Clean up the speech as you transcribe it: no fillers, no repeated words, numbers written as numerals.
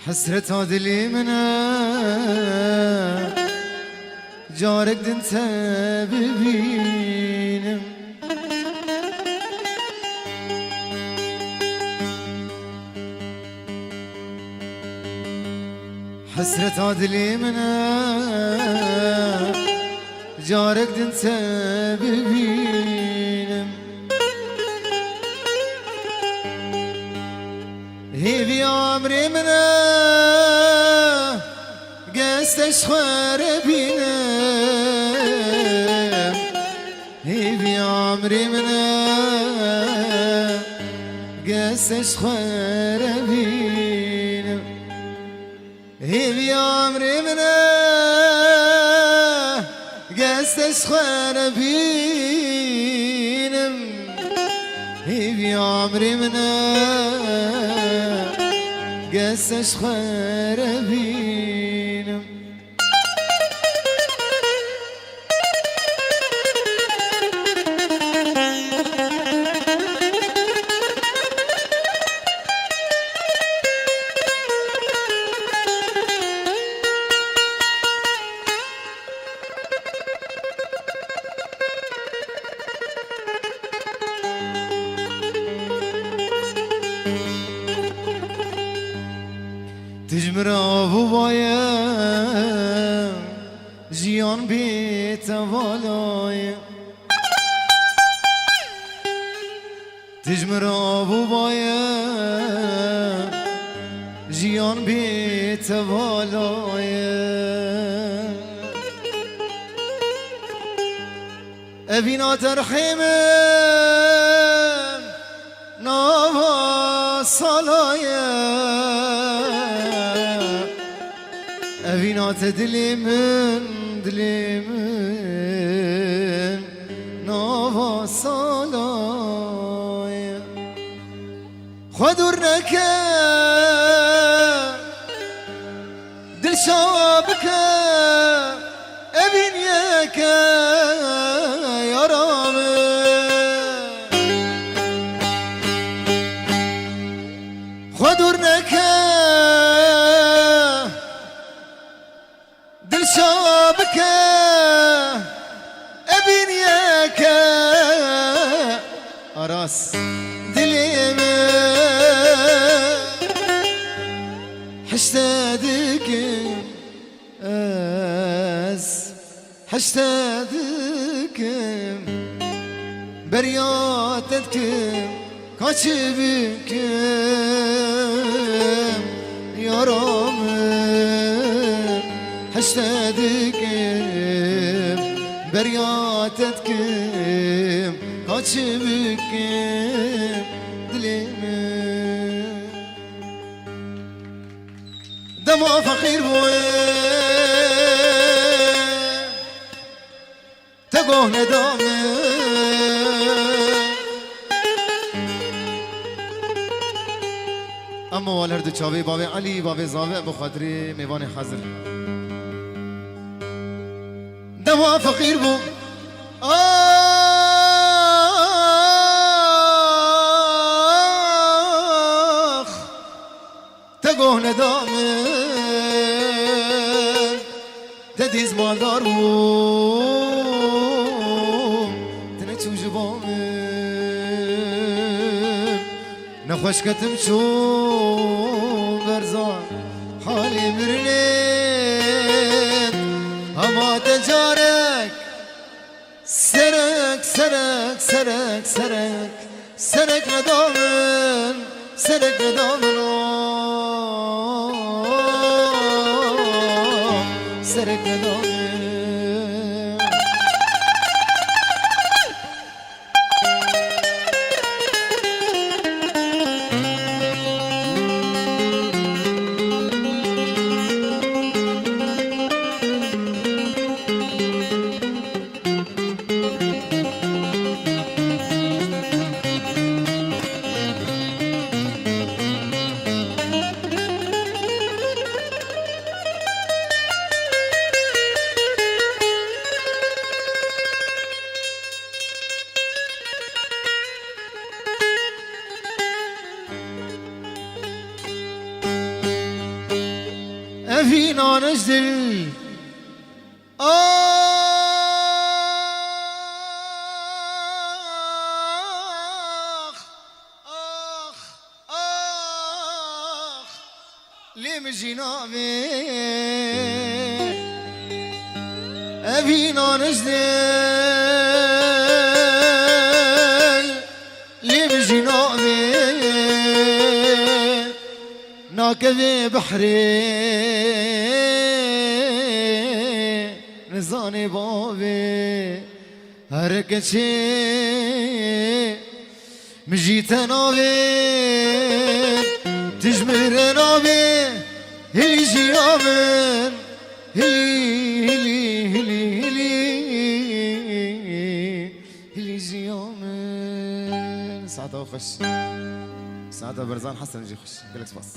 حسرت دلی منه جارك دنت ببينم حسرت دلی منه جارك دنت ببينم هي في عمري منه قست اشخر بينم هي في عمري منه قست اشخر بينم هي في عمري منه قست اشخر بينم هي في عمري منه قست اشخر بينم تجمر آبو بایم جیان بیت والایم تجمر آبو بایم جیان بیت والایم ابینا ترحیمم ناوا سالایم ابینات دلی من ناوا سالای خودور نکه دل شابکه ابین یکه یارامه خودور نکه دل شابكه ابنيك اراس دليم حشتادك حشتادك برياتك كاتبك يا رب حشتادكم برياتتكم قاتبكم دليم دمع فقير بوين تقوه ندامه اما والهر چاوی باب علی باب زاوه بخاطر میوان حاضر دوا فقیر بو آخ تگوه ندامه تدیز مالدار بو تنه چوش بامه نخوش کتم چون برزان حالی مرنم اما تجارك سرك سرك سرك سرك سرك ندامن سرك ندامن سرك ندامن فينا نجدل ليه مجينا بيه أبينا نجدل ليه مجينا بيه ناكذي بحري نزاني بابي هركتشي مجيت نابي تجمر نابي هلي جيامن هلي جيامن ساعتها وخش ساعتها برزان حسن يجي خش قلت بس